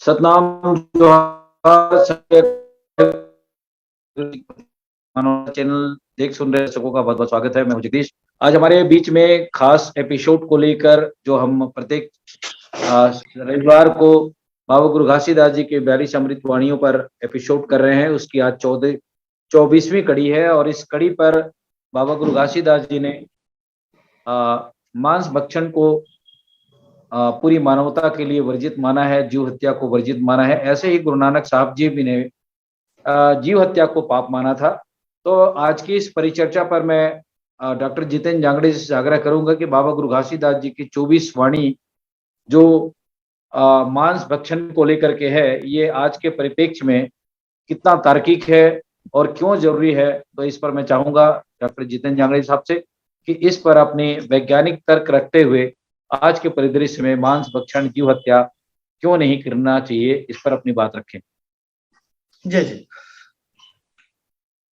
सतनाम जोहार चैनल देख सुन रहे सबको का बहुत बहुत स्वागत है। मैं हूं जगदीश। आज हमारे बीच में खास एपिसोड को लेकर जो हम प्रत्येक रविवार को बाबा गुरु घासीदास जी के 42 अमृत वाणियों पर एपिसोड कर रहे हैं, उसकी आज 24वीं कड़ी है। और इस कड़ी पर बाबा गुरु घासीदास जी ने मांस भक्षण को पूरी मानवता के लिए वर्जित माना है, जीव हत्या को वर्जित माना है। ऐसे ही गुरु नानक साहब जी भी ने जीव हत्या को पाप माना था। तो आज की इस परिचर्चा पर मैं डॉक्टर जितेंद्र जांगड़े से आग्रह करूंगा कि बाबा गुरु घासीदास जी की 24 वाणी जो मांस भक्षण को लेकर के है, ये आज के परिप्रेक्ष्य में कितना तार्किक है और क्यों जरूरी है। तो इस पर मैं चाहूंगा डॉक्टर जितेंद्र जांगड़े साहब से कि इस पर अपनी वैज्ञानिक तर्क रखते हुए आज के परिदृश्य में मांस भक्षण जीव हत्या क्यों नहीं करना चाहिए, इस पर अपनी बात रखें। जी जी,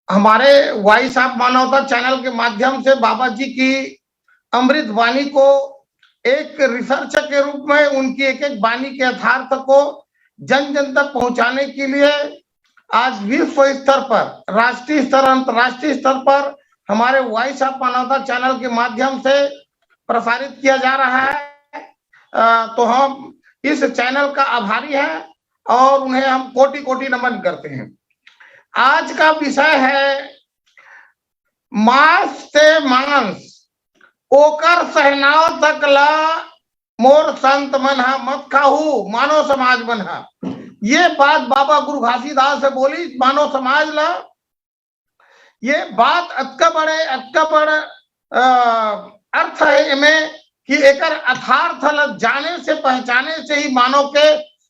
हमारे वॉइस ऑफ मानवता चैनल के माध्यम से बाबा जी की अमृत वाणी को एक रिसर्च के रूप में उनकी एक एक वाणी के यथार्थ को जन जन तक पहुंचाने के लिए आज विश्व स्तर पर, राष्ट्रीय स्तर, अंतर्राष्ट्रीय स्तर पर हमारे वॉइस ऑफ मानवता चैनल के माध्यम से प्रसारित किया जा रहा है। तो हम इस चैनल का आभारी हैं और उन्हें हम कोटि कोटि नमन करते हैं। आज का विषय है मांस से मांस ओकर सहनाव तक ला मोर संत मन मत खाहू मानव समाज मन। ये बात बाबा गुरु घासीदास से बोली मानव समाज ला। ये बात अतका बड़े अर्थ है इनमें कि एकर अथार्थ जाने से पहचाने से ही मानव के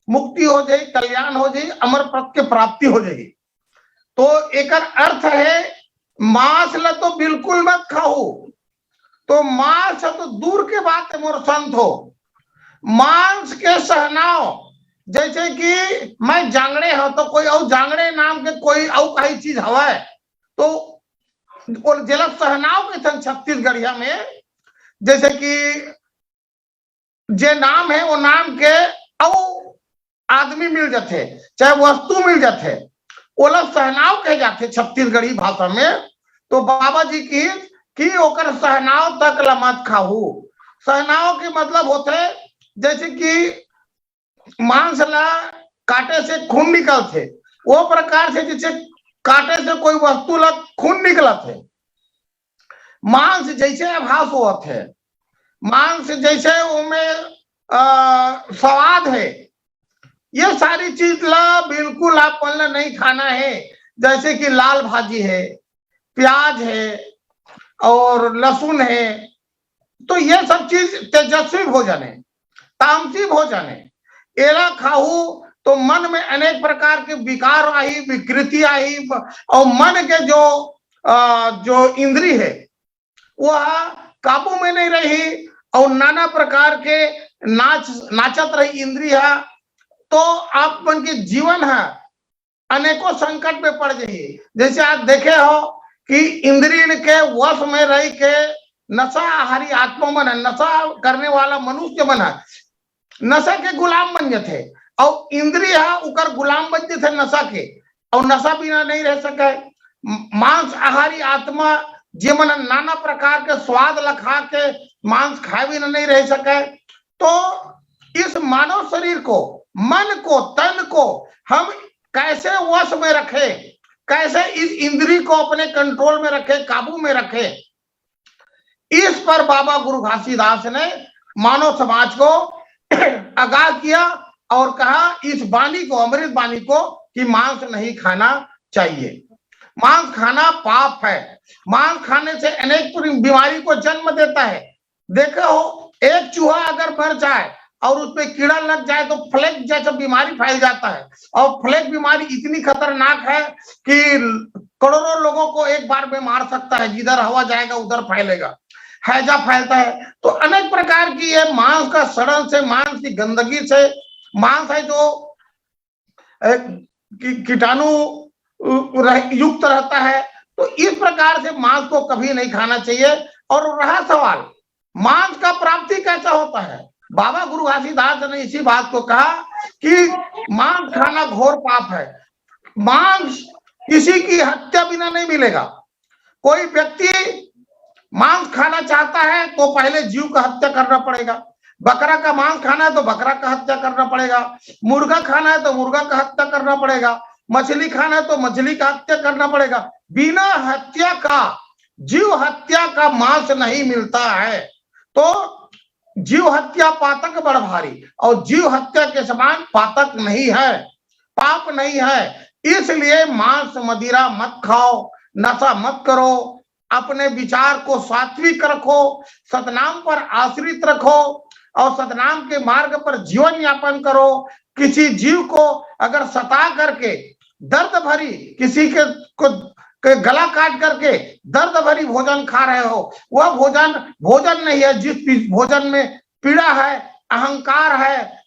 मुक्ति हो जाए, कल्याण हो जाए, अमर पद के प्राप्ति हो जाए। तो एकर अर्थ है मांस ला तो बिल्कुल मत खाओ। तो मांस तो दूर के बात है मोर संत हो। मांस के सहनाव, जैसे कि मैं जांगड़े हो तो कोई और जांगड़े नाम के कोई और कई चीज हवा है तो जिला सहनाव के सन छत्तीसगढ़िया में जैसे कि जे नाम है वो नाम के और आदमी मिल जाते, चाहे वस्तु मिल जाते, ओला सहनाव कहे जाते छत्तीसगढ़ी भाषा में। तो बाबा जी की ओकर सहनाव तक ला मत खाहू। सहनाव के मतलब होते जैसे कि मांस ला काटे से खून निकलते, वो प्रकार से जैसे काटे से कोई वस्तु ला खून निकलत है। मांस जैसे आभास होत है, मांस जैसे उनमें स्वाद है, ये सारी चीज ला बिल्कुल आपन ला नहीं खाना है। जैसे कि लाल भाजी है, प्याज है और लहसुन है, तो ये सब चीज तेजस्वी भोजन है, तामसी भोजन है। एला खाहू तो मन में अनेक प्रकार के विकार आई, विकृति आई और मन के जो इंद्री है वह काबू में नहीं रही और नाना प्रकार के नाचत रही इंद्रिया। तो आप मन के जीवन है अनेकों संकट में पड़ जाइए। जैसे आप देखे हो कि इंद्रिय के वश में रह के नशा आहारी आत्मा मन, नशा करने वाला मनुष्य मन है, नशा के गुलाम बन जाते और इंद्रिय उकर गुलाम बन जाते नशा के, और नशा बिना नहीं रह सके। मांस आहारी आत्मा जे मन नाना प्रकार के स्वाद लखा के मांस खाए बिना नहीं रह सके। तो इस मानव शरीर को, मन को, तन को हम कैसे वश में रखे, कैसे इस इंद्री को अपने कंट्रोल में रखे, काबू में रखे, इस पर बाबा गुरु घासीदास ने मानव समाज को आगाह किया और कहा इस वाणी को, अमृत वाणी को, कि मांस नहीं खाना चाहिए। मांस खाना पाप है। मांस खाने से अनेक बीमारी को जन्म देता है। देखो हो, एक चूहा अगर मर जाए और उसमें कीड़ा लग जाए तो फ्लेग जैसा बीमारी फैल जाता है। और फ्लेग बीमारी इतनी खतरनाक है कि करोड़ों लोगों को एक बार में मार सकता है। जिधर हवा जाएगा उधर फैलेगा, हैजा फैलता है। तो अनेक प्रकार की ये मांस का सड़न से, मांस की गंदगी से, मांस है जो कीटाणु युक्त रहता है। तो इस प्रकार से मांस को कभी नहीं खाना चाहिए। और रहा सवाल मांस का प्राप्ति कैसा होता है, बाबा गुरु घासीदास ने इसी बात को कहा कि मांस खाना घोर पाप है। मांस किसी की हत्या बिना नहीं मिलेगा। कोई व्यक्ति मांस खाना चाहता है तो पहले जीव का हत्या करना पड़ेगा। बकरा का मांस खाना है तो बकरा का हत्या करना पड़ेगा। मुर्गा खाना है तो मुर्गा का हत्या करना पड़ेगा। मछली खाना है तो मछली का हत्या करना पड़ेगा। बिना हत्या का, जीव हत्या का मांस नहीं मिलता है। तो जीव हत्या पातक बड़ भारी, और जीव हत्या के समान पातक नहीं है, पाप नहीं है। इसलिए मांस मदिरा मत खाओ, नशा मत करो, अपने विचार को सात्विक रखो, सतनाम पर आश्रित रखो और सतनाम के मार्ग पर जीवन यापन करो। किसी जीव को अगर सता करके दर्द भरी, किसी के गला काट करके दर्द भरी भोजन खा रहे हो, वह भोजन भोजन नहीं है। जिस भोजन में पीड़ा है, अहंकार है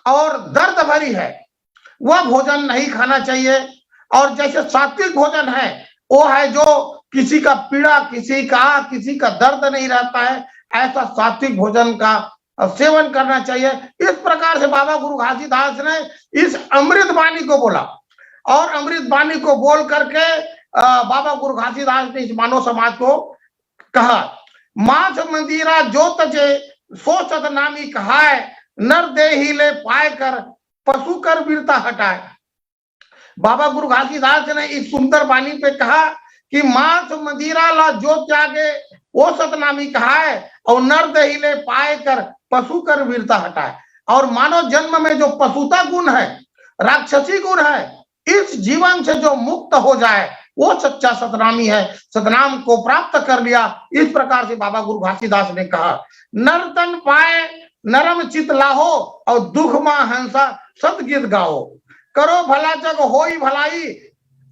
और दर्द भरी है, वह भोजन नहीं खाना चाहिए। और जैसे सात्विक भोजन है, वो है जो किसी का पीड़ा, किसी का दर्द नहीं रहता है, ऐसा सात्विक भोजन का सेवन करना चाहिए। इस प्रकार से बाबा गुरु घासीदास ने इस अमृत वाणी को बोला, और अमृत वाणी को बोल करके बाबा गुरु घासीदास ने इस मानव समाज को कहा, मांस मंदिरा जो तजे सो सतनामी कहाय, नर देही ले पाए कर पशु कर वीरता हटाए। बाबा गुरु घासीदास ने इस सुंदर वाणी पे कहा कि मांस मदिरा ला जो त्यागे वो सतनामी कहाय, और नर देही ले पाए कर पशु कर वीरता हटाए। और मानव जन्म में जो पशुता गुण है, राक्षसी गुण है, इस जीवन से जो मुक्त हो जाए वो सच्चा सतनामी है। सतनाम को प्राप्त कर लिया। इस प्रकार से बाबा गुरु घासीदास ने कहा, नर तन पाए नरम चित लाहो, और दुख मां हंसा सतगीत गाओ। करो भला जग होई भलाई,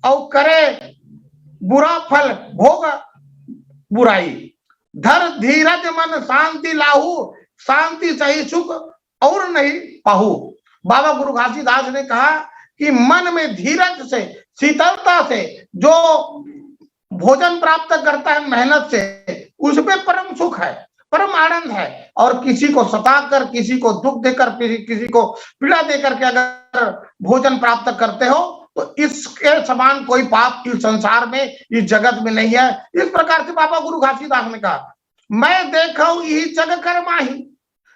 और करे बुरा फल भोग बुराई। धर धीरज मन शांति लाहू, शांति सही सुख और नहीं पाहू। बाबा गुरु घासीदास ने कहा कि मन में धीरज से, शीतलता से जो भोजन प्राप्त करता है मेहनत से, उसमें परम सुख है, परम आनंद है। और किसी को सताकर, किसी को दुख देकर, किसी को पीड़ा देकर के अगर भोजन प्राप्त करते हो तो इसके समान कोई पाप इस संसार में, इस जगत में नहीं है। इस प्रकार से बाबा गुरु घासीदास ने कहा, मैं देखा यही जग कर माही,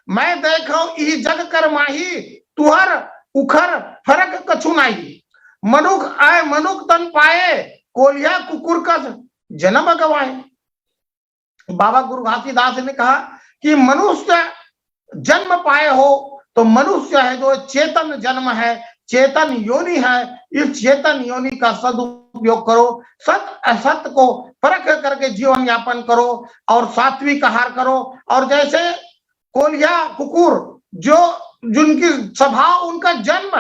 मैं देखा यही जग कर माही, तुहर उखर फरक कछु नाही। मनुख आए मनुख तन पाए, कोलिया कुकुर का जन्म गवाए। बाबा गुरु घासीदास ने कहा कि मनुष्य जन्म पाए हो तो मनुष्य है जो चेतन जन्म है, चेतन योनि है। इस चेतन योनि का सदुपयोग करो, सत असत को परख करके जीवन यापन करो और सात्विक आहार करो। और जैसे कोलिया कुकुर जो जिनकी स्वभाव, उनका जन्म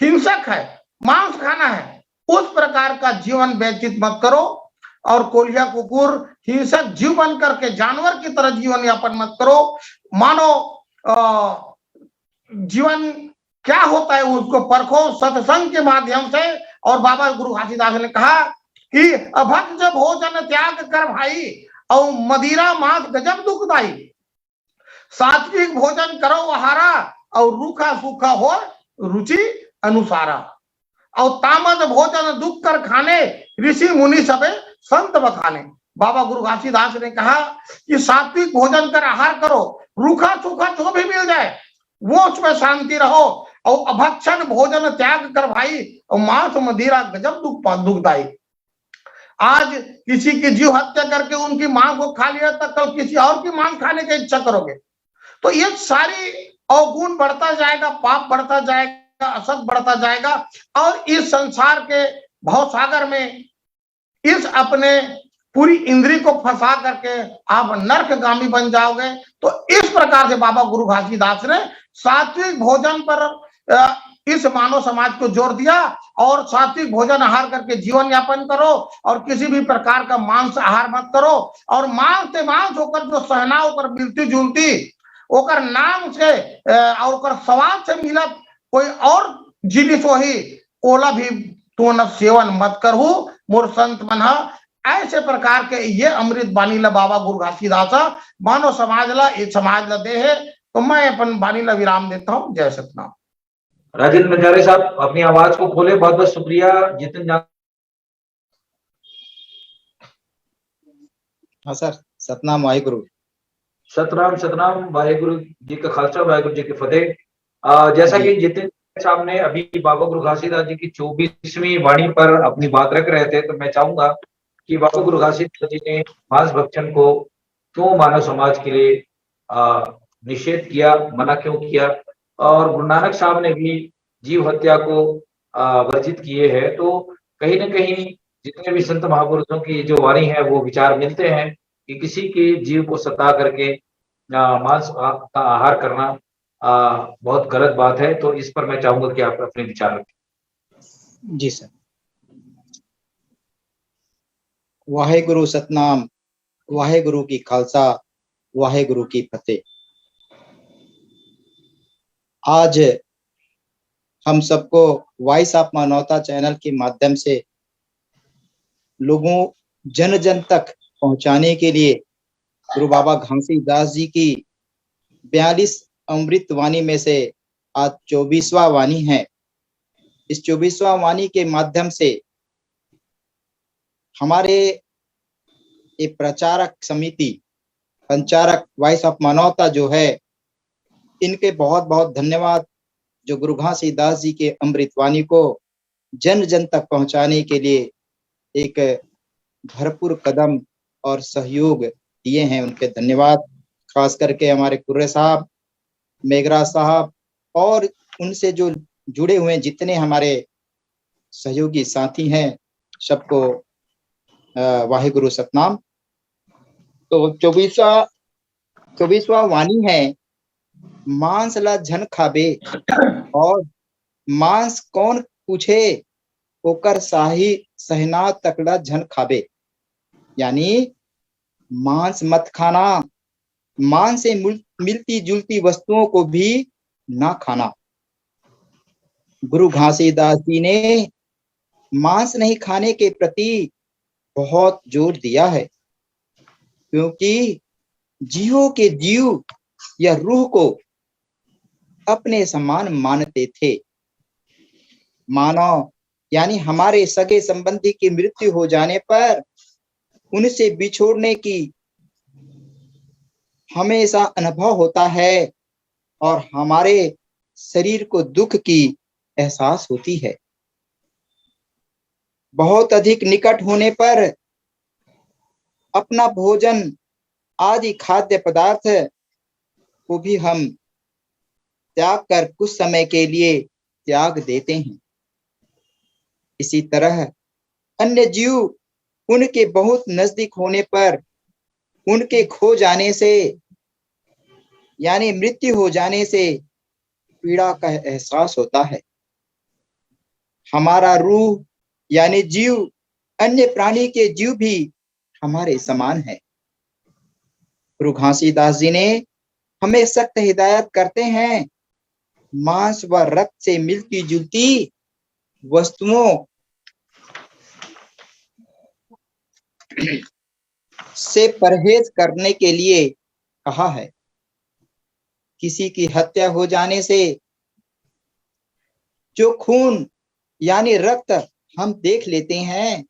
हिंसक है, मांस खाना है, उस प्रकार का जीवन व्यतीत मत करो। और कोलिया कुकुर हिंसक जीव बन करके जानवर की तरह जीवन यापन मत करो। मानो जीवन क्या होता है उसको परखो सत्संग के माध्यम से। और बाबा गुरु घासीदास ने कहा कि अभक्त जब भोजन त्याग कर भाई, और मदिरा मांस गजब दुखदाई। सात्विक भोजन करो आहारा, और रूखा सूखा हो रुचि अनुसारा। और तामद भोजन दुख कर खाने, ऋषि मुनि सबे संत बखाने। बाबा गुरु घासीदास ने कहा कि सात्विक भोजन कर आहार करो, रूखा सूखा जो भी मिल जाए वो उसमें शांति रहो। और अभक्षण भोजन त्याग कर भाई, और मांस मदिरा गजब दुखदाई। आज किसी की जीव हत्या करके उनकी मांस को खा लिया, तक कल किसी और की मांस खाने की इच्छा करोगे तो ये सारी अवगुण बढ़ता जाएगा, पाप बढ़ता जाएगा, असत बढ़ता जाएगा। और इस संसार के भवसागर में इस अपने पूरी इंद्री को फंसा करके आप नरकगामी बन जाओगे। तो इस प्रकार से बाबा गुरु घासीदास ने सात्विक भोजन पर इस मानव समाज को जोर दिया। और सात्विक भोजन आहार करके जीवन यापन करो, और किसी भी प्रकार का मांस आहार मत करो। और मांस से मांस होकर जो सहना होकर मिलती जुलती ओकर नाम से और स्वाद से मिला कोई और जिनिस वही ओला भी तो न सेवन मत करहु मोर संत मन। ऐसे प्रकार के ये अमृत बानी ला बाबा गुरु घासीदास मानव समाज ला, समाज ला दे है। तो मैं अपन वाणी ला विराम देता हूँ। जय सतनाम। राजेंद्र बंजारे साहब अपनी आवाज को खोले। बहुत बहुत शुक्रिया जितिन। हाँ सर, सतनाम वाहिगुरु। सतनाम सतनाम, वाहेगुरु जी का खालसा, वाहेगुरु जी की फतेह। जैसा कि जितिन साहब ने अभी बाबा गुरु घासीदास जी की 24वीं वाणी पर अपनी बात रख रहे थे, तो मैं चाहूंगा कि बाबा गुरु घासीदास जी ने मांस भक्षण को क्यों मानव समाज के लिए निषेध किया, मना क्यों किया, और गुरु नानक साहब ने भी जीव हत्या को वर्जित किए हैं। तो कहीं ना कहीं जितने भी संत महापुरुषों की जो वाणी है वो विचार मिलते हैं कि किसी के जीव को सता करके मांस का आहार करना बहुत गलत बात है। तो इस पर मैं चाहूंगा कि आप अपने विचार रखें। जी सर। वाहेगुरु सतनाम, वाहेगुरु की खालसा, वाहेगुरु की फतेह। आज हम सबको वॉइस ऑफ मानवता चैनल के माध्यम से लोगों जन जन तक पहुंचाने के लिए गुरु बाबा घासीदास जी की 42 अमृत वाणी में से आज 24वां वाणी है। इस 24वां वाणी के माध्यम से हमारे ये प्रचारक समिति, संचारक वॉइस ऑफ मानवता जो है, इनके बहुत बहुत धन्यवाद, जो गुरु घासीदास जी के अमृत वाणी को जन जन तक पहुंचाने के लिए एक भरपूर कदम और सहयोग दिए हैं। उनके धन्यवाद। खास करके हमारे कुर्रे साहब, मेघराज साहब और उनसे जो जुड़े हुए जितने हमारे सहयोगी साथी हैं, सबको वाहेगुरु सतनाम। तो 24वां वाणी है, मांस ला झन खाबे और मांस कौन पूछे, ओकर साही सहना तकड़ा झन खाबे। यानी मांस मत खाना, मांस से मिलती जुलती वस्तुओं को भी ना खाना। गुरु घासीदास जी ने मांस नहीं खाने के प्रति बहुत जोर दिया है, क्योंकि जीवों के जीव या रूह को अपने समान मानते थे। मानव यानी हमारे सगे संबंधी की मृत्यु हो जाने पर उनसे बिछोड़ने की हमेशा अनुभव होता है और हमारे शरीर को दुख की एहसास होती है। बहुत अधिक निकट होने पर अपना भोजन आदि खाद्य पदार्थ को भी हम त्याग कर कुछ समय के लिए त्याग देते हैं। इसी तरह अन्य जीव उनके बहुत नजदीक होने पर उनके खो जाने से यानी मृत्यु हो जाने से पीड़ा का एहसास होता है। हमारा रूह यानी जीव अन्य प्राणी के जीव भी हमारे समान है। गुरु घासीदास जी ने हमें सख्त हिदायत करते हैं, मांस व रक्त से मिलती जुलती वस्तुओं से परहेज करने के लिए कहा है। किसी की हत्या हो जाने से जो खून यानी रक्त हम देख लेते हैं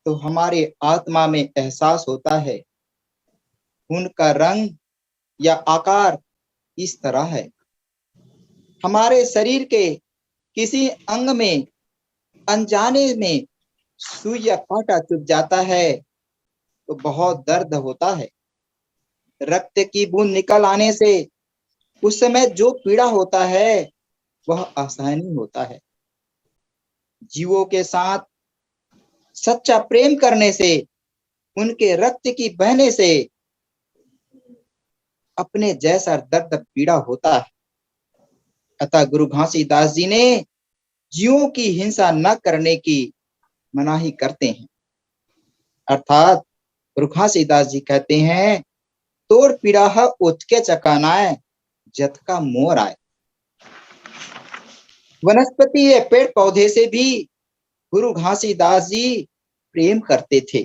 तो हमारे आत्मा में एहसास होता है, खून का रंग या आकार इस तरह है। हमारे शरीर के किसी अंग में अनजाने में सुई या कांटा चुभ जाता है तो बहुत दर्द होता है। रक्त की बूंद निकल आने से उस समय जो पीड़ा होता है वह असहनीय होता है। जीवों के साथ सच्चा प्रेम करने से, उनके रक्त की बहने से अपने जैसा दर्द पीड़ा होता है। अतः गुरु घासीदास जी ने जीवों की हिंसा न करने की मनाही करते हैं। अर्थात गुरु घासीदास जी कहते हैं, तोड़ पीड़ा उचके चकानाए जत का मोर आए। वनस्पति या पेड़ पौधे से भी गुरु घासीदास जी प्रेम करते थे।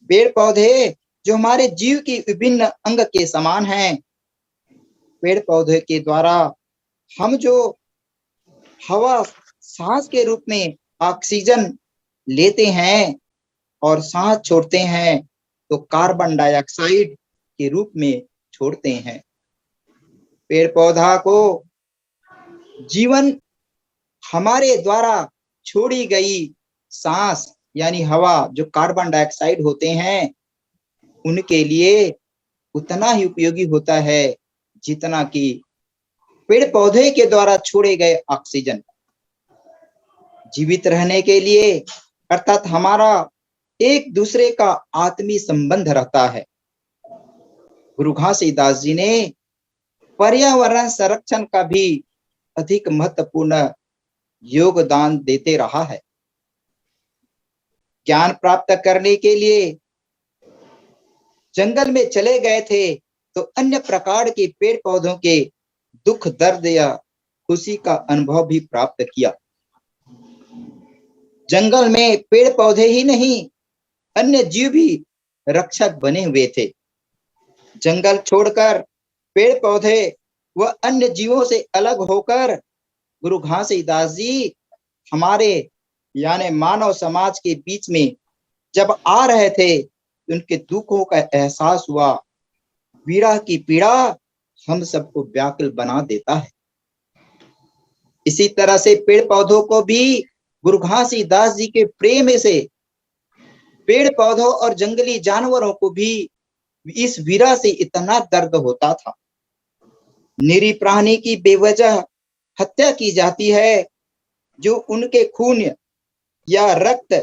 पेड़ पौधे जो हमारे जीव की विभिन्न अंग के समान हैं, पेड़ पौधे के द्वारा हम जो हवा सांस के रूप में ऑक्सीजन लेते हैं और सांस छोड़ते हैं तो कार्बन डाइऑक्साइड के रूप में छोड़ते हैं। पेड़ पौधा को जीवन हमारे द्वारा छोड़ी गई सांस यानी हवा जो कार्बन डाइऑक्साइड होते हैं उनके लिए उतना ही उपयोगी होता है जितना कि पेड़ पौधे के द्वारा छोड़े गए ऑक्सीजन। जीवित रहने के लिए अर्थात हमारा एक दूसरे का आत्मीय संबंध रहता है। गुरु घासीदास जी ने पर्यावरण संरक्षण का भी अधिक महत्वपूर्ण योगदान देते रहा है। ज्ञान प्राप्त करने के लिए जंगल में चले गए थे तो अन्य प्रकार के पेड़ पौधों के दुख दर्द या खुशी का अनुभव भी प्राप्त किया। जंगल में पेड़ पौधे ही नहीं अन्य जीव भी रक्षक बने हुए थे। जंगल छोड़कर पेड़ पौधे व अन्य जीवों से अलग होकर गुरु घासीदास जी हमारे यानी मानव समाज के बीच में जब आ रहे थे उनके दुखों का एहसास हुआ। विरह की पीड़ा हम सबको व्याकुल बना देता है। इसी तरह से पेड़ पौधों को भी गुरु घासीदास जी के प्रेम से पेड़ पौधों और जंगली जानवरों को भी इस विरह से इतना दर्द होता था। निरीह प्राणी की बेवजह हत्या की जाती है, जो उनके खून या रक्त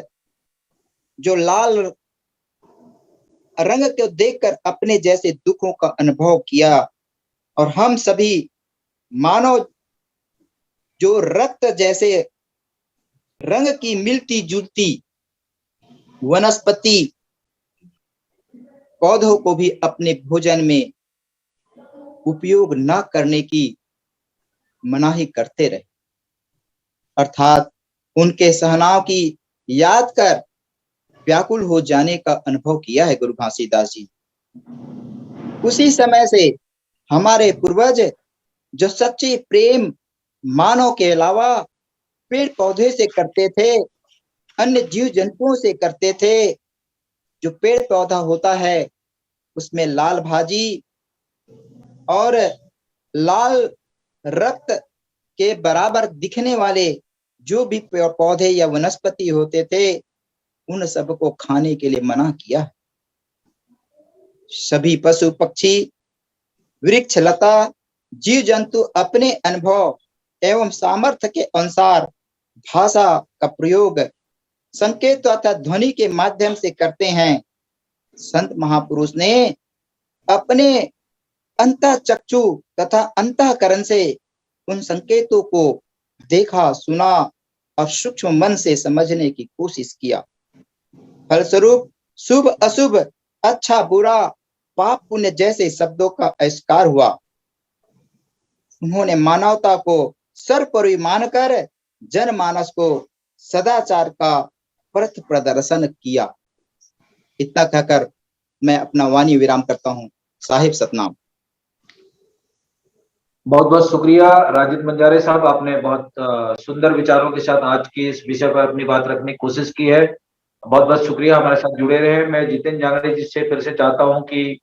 जो लाल रंग को देखकर अपने जैसे दुखों का अनुभव किया। और हम सभी मानव जो रक्त जैसे रंग की मिलती जुलती वनस्पति पौधों को भी अपने भोजन में उपयोग न करने की मनाही करते रहे, अर्थात उनके सहनाव की याद कर व्याकुल हो जाने का अनुभव किया है गुरु घासीदास जी। उसी समय से हमारे पूर्वज जो सच्चे प्रेम मानव के अलावा पेड़ पौधे से करते थे, अन्य जीव जंतुओं से करते थे। जो पेड़ पौधा होता है उसमें लाल भाजी और लाल रक्त के बराबर दिखने वाले जो भी पौधे या वनस्पति होते थे उन सबको खाने के लिए मना किया। सभी पशु पक्षी वृक्ष लता जीव जंतु अपने अनुभव एवं सामर्थ्य के अनुसार भाषा का प्रयोग संकेत तथा ध्वनि के माध्यम से करते हैं। संत महापुरुष ने अपने अंतःचक्षु तथा अंतःकरण से उन संकेतों को देखा, सुना और सूक्ष्म मन से समझने की कोशिश किया। फलस्वरूप शुभ अशुभ, अच्छा बुरा, पाप पुण्य जैसे शब्दों का आविष्कार हुआ। उन्होंने मानवता को सर्वोपरि मानकर जनमानस को सदाचार का पथ प्रदर्शन किया। इतना कहकर मैं अपना वाणी विराम करता हूँ। साहिब सतनाम। बहुत बहुत शुक्रिया राजेंद्र बंजारे साहब, आपने बहुत सुंदर विचारों के साथ आज की इस विषय पर अपनी बात रखने की कोशिश की है। बहुत बहुत शुक्रिया, हमारे साथ जुड़े रहे। मैं जितेंद्र जांगड़े जी से फिर से चाहता हूं कि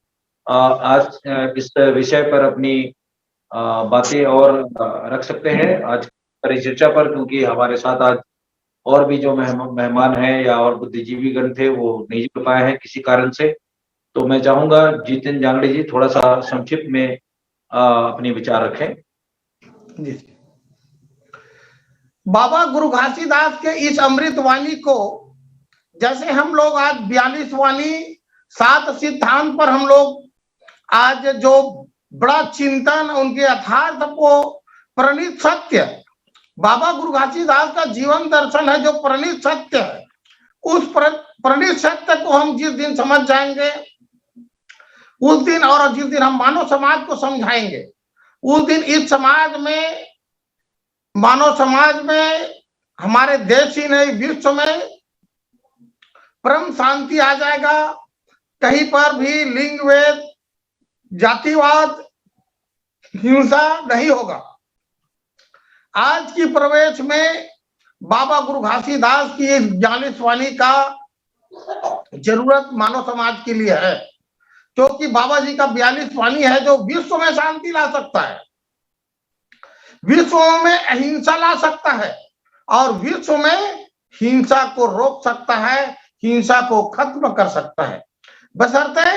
आज इस विषय पर अपनी बातें और रख सकते हैं आज परिचर्चा पर, क्योंकि हमारे साथ आज और भी जो मेहमान हैं या और बुद्धिजीवी गण थे वो नहीं जुड़ पाए हैं किसी कारण से। तो मैं चाहूंगा जितेंद्र जांगड़े जी थोड़ा सा संक्षिप्त में अपने विचार रखें। जी। बाबा गुरु घासीदास के इस अमृत वाणी को जैसे हम लोग आज 42 वाणी 7 सिद्धांत पर हम लोग आज जो बड़ा चिंतन उनके यथार्थ को प्रणीत सत्य, बाबा गुरु घासीदास का जीवन दर्शन है जो प्रणीत सत्य है। उस प्रणीत सत्य को हम जिस दिन समझ जाएंगे उस दिन, और जिस दिन हम मानव समाज को समझाएंगे उस दिन इस समाज में, मानव समाज में, हमारे देश ही नहीं विश्व में परम शांति आ जाएगा। कहीं पर भी लिंग भेद, जातिवाद, हिंसा नहीं होगा। आज की प्रवेश में बाबा गुरु घासीदास की इस 42 वाणी का जरूरत मानव समाज के लिए है, क्योंकि बाबा जी का 42 वाणी है जो विश्व में शांति ला सकता है, विश्व में अहिंसा ला सकता है और विश्व में हिंसा को रोक सकता है, हिंसा को खत्म कर सकता है। बशर्ते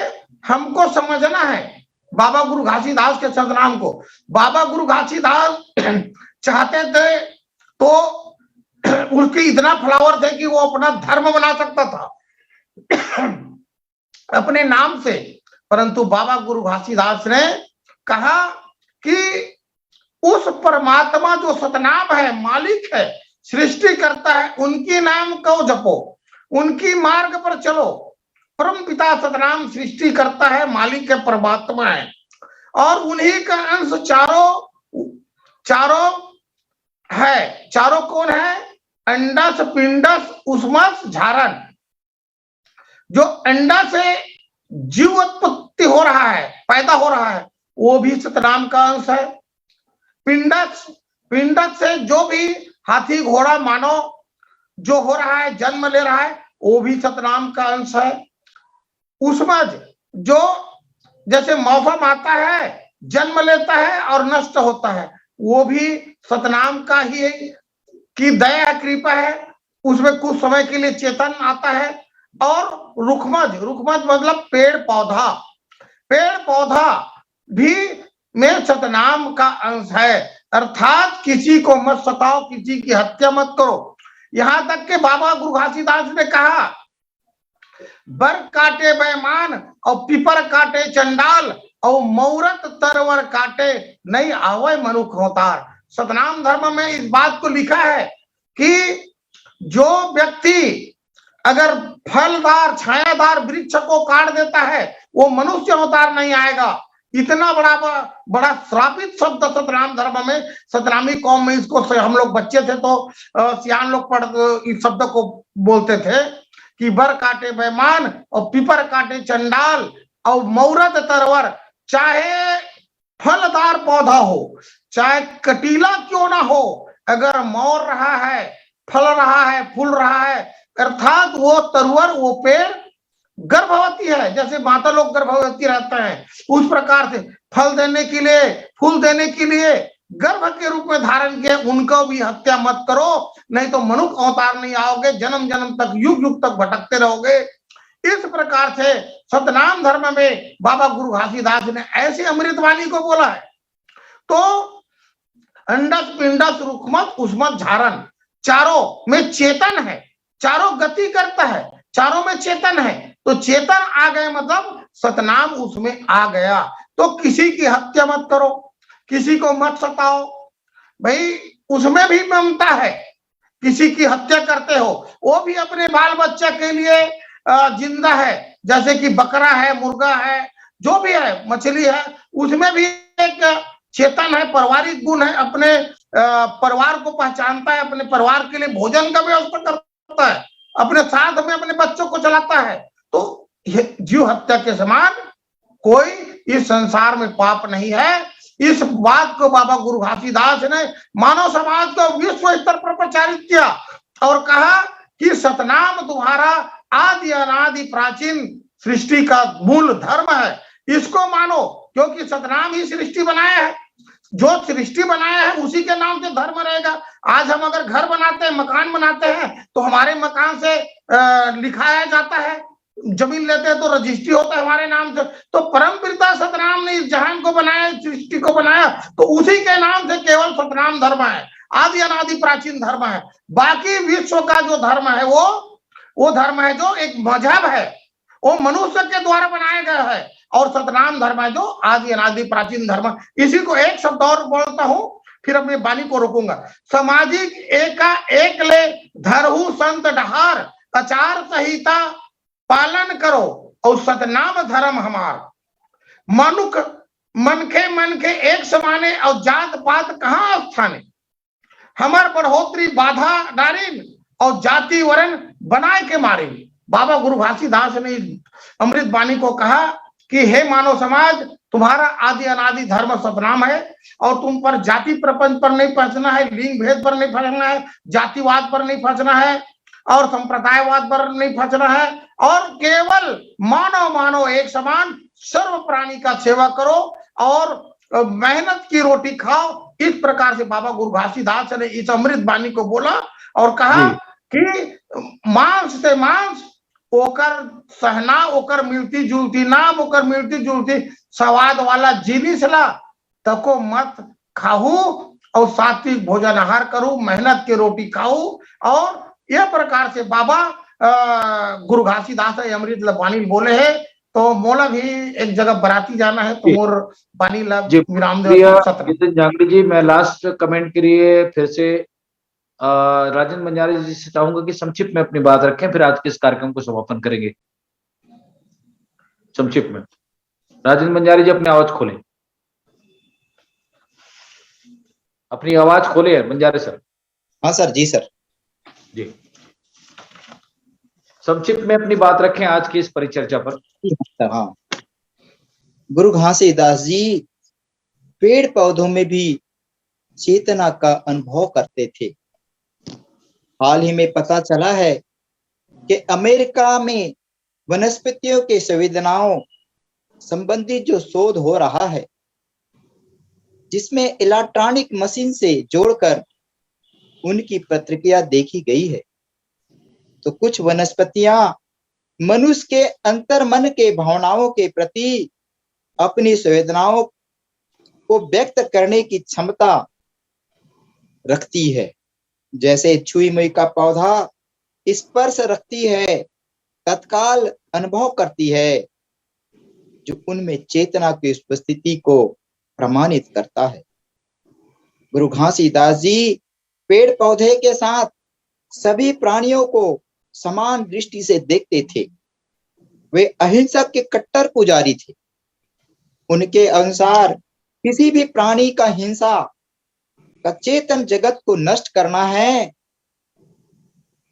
हमको समझना है बाबा गुरु घासीदास के सदनाम को। बाबा गुरु घासीदास चाहते थे तो उसके इतना फ्लावर थे कि वो अपना धर्म बना सकता था अपने नाम से, परंतु बाबा गुरु घासीदास ने कहा कि उस परमात्मा जो सतनाम है, मालिक है, सृष्टि करता है, उनके नाम को जपो, उनकी मार्ग पर चलो। परम पिता सतनाम सृष्टि करता है, मालिक है, परमात्मा है, और उन्हीं का अंश चारों है। चारों कौन है? अंडस, पिंडस, उष्मस, झारण। जो अंडा से जीव उत्पत्ति हो रहा है, पैदा हो रहा है, वो भी सतनाम का अंश है। पिंडस से जो भी हाथी, घोड़ा, मानव जो हो रहा है, जन्म ले रहा है, वो भी सतनाम का अंश है। उष्मज जो जैसे मौसम आता है, जन्म लेता है और नष्ट होता है, वो भी सतनाम का ही है कि दया कृपा है, उसमें कुछ समय के लिए चेतन आता है। और रुखमज मतलब पेड़ पौधा भी में सतनाम का अंश है, अर्थात किसी को मत सताओ, किसी की हत्या मत करो। यहां तक के बाबा गुरु घासीदास ने कहा, बर काटे बेईमान और पिपर काटे चंडाल और मौरत तरवर काटे नहीं आवे मनुख अवतार। सतनाम धर्म में इस बात को लिखा है कि जो व्यक्ति अगर फलदार छायादार वृक्ष को काट देता है, वो मनुष्य अवतार नहीं आएगा। इतना बड़ा श्रापित शब्द सतनाम धर्म में, सतनामी कौम में इसको, हम लोग बच्चे थे तो सियान लोग इस शब्द को बोलते थे कि बर काटे बेईमान और पिपर काटे चंडाल और मौरत तरवर। चाहे फलदार पौधा हो, चाहे कटीला क्यों ना हो, अगर मौर रहा है, फल रहा है, फूल रहा है, अर्थात वो तरवर, वो पेड़ गर्भवती है, जैसे माता लोग गर्भवती रहते हैं, उस प्रकार से फल देने के लिए, फूल देने के लिए गर्भ के रूप में धारण किए, उनको भी हत्या मत करो, नहीं तो मनुष्य अवतार नहीं आओगे, जन्म जन्म तक, युग युग तक भटकते रहोगे। इस प्रकार से सतनाम धर्म में बाबा गुरु घासीदास ने ऐसी अमृतवाणी को बोला है। तो अंडस, पिंडस, रुखमत, उष्मत, झारण, चारों में चेतन है, चारों गति करता है, चारों में चेतन है। तो चेतन आ गए मतलब सतनाम उसमें आ गया। तो किसी की हत्या मत करो, किसी को मत सताओ, भाई उसमें भी ममता है। किसी की हत्या करते हो, वो भी अपने बाल बच्चा के लिए जिंदा है, जैसे कि बकरा है, मुर्गा है, जो भी है, मछली है, उसमें भी एक चेतन है, पारिवारिक गुण है, अपने परिवार को पहचानता है, अपने परिवार के लिए भोजन का व्यवस्था करता है, अपने साथ में अपने बच्चों को चलाता है। तो जीव हत्या के समान कोई इस संसार में पाप नहीं है। इस बात को बाबा गुरु घासीदास ने मानव समाज को विश्व स्तर पर प्रचारित किया और कहा कि सतनाम तुम्हारा आदि अनादि प्राचीन सृष्टि का मूल धर्म है, इसको मानो, क्योंकि सतनाम ही सृष्टि बनाया है। जो सृष्टि बनाया है उसी के नाम से धर्म रहेगा। आज हम अगर घर बनाते हैं, मकान बनाते हैं, तो हमारे मकान से लिखाया जाता है, जमीन लेते हैं तो रजिस्ट्री होता है हमारे नाम से। तो परम पिता सतनाम ने इस जहान को बनाया, सृष्टि को बनाया, तो उसी के नाम से केवल सतनाम धर्म है, आदि अनादि प्राचीन धर्म है। बाकी विश्व का जो धर्म है वो धर्म है जो एक मजहब है, वो मनुष्य के द्वारा बनाया गया है, और सतनाम धर्म है जो आदि अनादि प्राचीन धर्म। इसी को एक शब्द और बोलता हूं, फिर अपनी वाणी को रोकूंगा। सामाजिक एका एक ले धरहु संत डहार, आचार संहिता पालन करो और सतनाम धर्म हमार। मनुख मनखे एक समाने और जात पात कहाँ स्थाने, हमार बढ़ोतरी बाधा डारिन और जाति वरण बनाए के मारे। बाबा गुरु घासीदास ने अमृत वाणी को कहा कि हे मानव समाज, तुम्हारा आदि अनादि धर्म सतनाम है और तुम पर जाति प्रपंच पर नहीं फंसना है, लिंग भेद पर नहीं फंसना है, जातिवाद पर नहीं फंसना है और संप्रदायवाद पर नहीं फंसना है, और केवल मानव मानव एक समान सर्व प्राणी का सेवा करो और मेहनत की रोटी खाओ। इस प्रकार से बाबा गुरु घासीदास ने इस अमृत वाणी को बोला और कहा कि मांस से मांस ओकर सहना, ओकर मिलती जुलती नाम, ओकर मिलती जुलती स्वाद वाला जिनिस ला तको मत खाऊ और सात्विक भोजन आहार करूं, मेहनत की रोटी खाऊ। और यह प्रकार से बाबा गुरु घासीदास अमृत वाणी बोले है। तो मोला भी एक जगह बराती जाना है, तो मोर वाणी ला विराम दे। जांगड़ी जी, मैं लास्ट कमेंट के लिए फिर से राजन बंजारे जी से चाहूंगा कि संक्षिप्त में अपनी बात रखें, फिर आज के इस कार्यक्रम को समापन करेंगे। संक्षिप्त में राजन बंजारे जी अपनी आवाज खोलें, अपनी आवाज खोले बंजारे सर। हाँ सर, जी सर जी, संक्षिप्त में अपनी बात रखें आज की इस परिचर्चा पर। हाँ, गुरु घासीदास जी पेड़ पौधों में भी चेतना का अनुभव करते थे। हाल ही में पता चला है कि अमेरिका में वनस्पतियों के संवेदनाओं संबंधी जो शोध हो रहा है, जिसमें इलेक्ट्रॉनिक मशीन से जोड़कर उनकी प्रतिक्रिया देखी गई है, तो कुछ वनस्पतियां मनुष्य के अंतर्मन के भावनाओं के प्रति अपनी संवेदनाओं को व्यक्त करने की क्षमता रखती है। जैसे छुई मुई का पौधा स्पर्श रखती है, तत्काल अनुभव करती है, जो उनमें चेतना की उपस्थिति को प्रमाणित करता है। गुरु घासीदास जी पेड़ पौधे के साथ सभी प्राणियों को समान दृष्टि से देखते थे। वे अहिंसा के कट्टर पुजारी थे। उनके अनुसार किसी भी प्राणी का हिंसा का चेतन जगत को नष्ट करना है।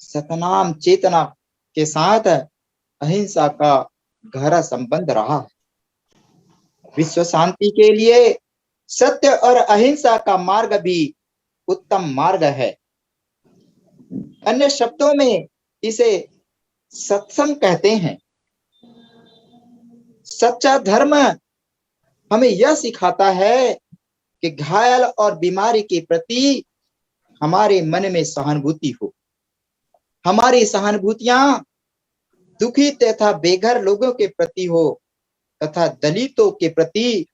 सतनाम चेतना के साथ अहिंसा का गहरा संबंध रहा है। विश्व शांति के लिए सत्य और अहिंसा का मार्ग भी उत्तम मार्ग है। अन्य शब्दों में इसे सत्संग कहते हैं। सच्चा धर्म हमें यह सिखाता है कि घायल और बीमारी के प्रति हमारे मन में सहानुभूति हो। हमारी सहानुभूतियां दुखी तथा बेघर लोगों के प्रति हो तथा दलितों के प्रति।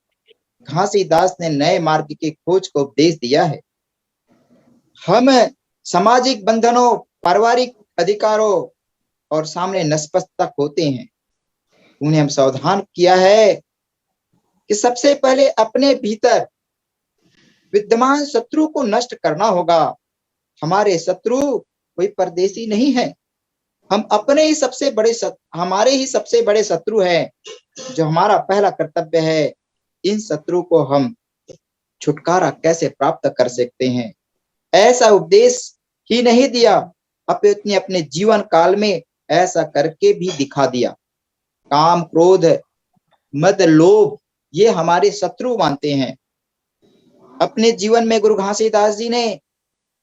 घासीदास ने नए मार्ग के खोज को उपदेश दिया है। हम सामाजिक बंधनों, पारिवारिक अधिकारों और सामने नस्पस्तक होते हैं। उन्हें हम सावधान किया है कि सबसे पहले अपने भीतर विद्यमान शत्रु को नष्ट करना होगा। हमारे शत्रु कोई परदेशी नहीं है, हम अपने ही सबसे बड़े हमारे ही सबसे बड़े शत्रु हैं। जो हमारा पहला कर्तव्य है, इन शत्रु को हम छुटकारा कैसे प्राप्त कर सकते हैं, ऐसा उपदेश ही नहीं दिया, अपने अपने जीवन काल में ऐसा करके भी दिखा दिया। काम, क्रोध, मद, लोभ ये हमारे शत्रु मानते हैं। अपने जीवन में गुरु घासीदास जी ने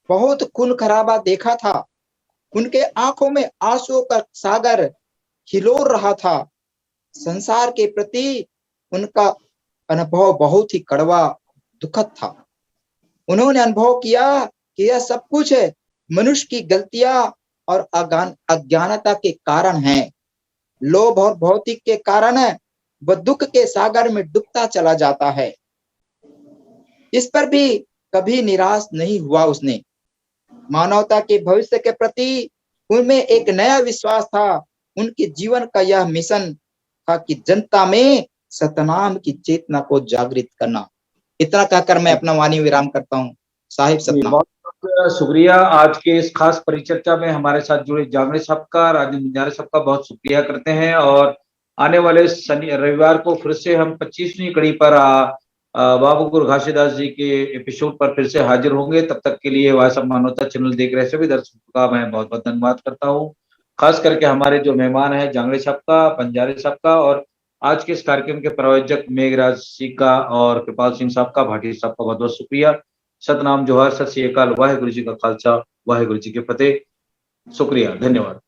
बहुत खून खराबा देखा था। उनके आंखों में आंसुओं का सागर हिलोर रहा था। संसार के प्रति उनका अनुभव बहुत ही कड़वा, दुखद था। उन्होंने अनुभव किया कि यह सब कुछ मनुष्य की गलतियां और अज्ञानता के कारण है। लोभ और भौतिक के कारण वह दुख के सागर में डूबता चला जाता है। इस पर भी कभी निराश नहीं हुआ उसने। मानवता के भविष्य के प्रति उनमें एक नया विश्वास था। उनके जीवन का यह मिशन था कि जनता में सतनाम की चेतना को जागृत करना। इतना कहकर मैं अपना वाणी विराम करता हूँ। साहिब सतनाम। बहुत शुक्रिया। आज के इस खास परिचर्चा में हमारे साथ जुड़े जांगड़े साहब का, राजन बंजारे साहब का बहुत शुक्रिया करते हैं। और आने वाले रविवार को फिर से हम 25वीं कड़ी पर बाबा गुरु घासीदास जी के एपिसोड पर फिर से हाजिर होंगे। तब तक के लिए वॉइस ऑफ मानवता चैनल देख रहे सभी दर्शकों का मैं बहुत बहुत धन्यवाद करता हूँ। खास करके हमारे जो मेहमान है जांगड़े साहब का, बंजारे साहब का और आज के इस कार्यक्रम के प्रायोजक मेघराज सिक्का और कृपाल सिंह साहब का, भाटी साहब का बहुत बहुत शुक्रिया। सतनाम जोहार, सत श्री अकाल, वाहेगुरु जी का खालसा, वाहेगुरु जी के फतेह। शुक्रिया, धन्यवाद।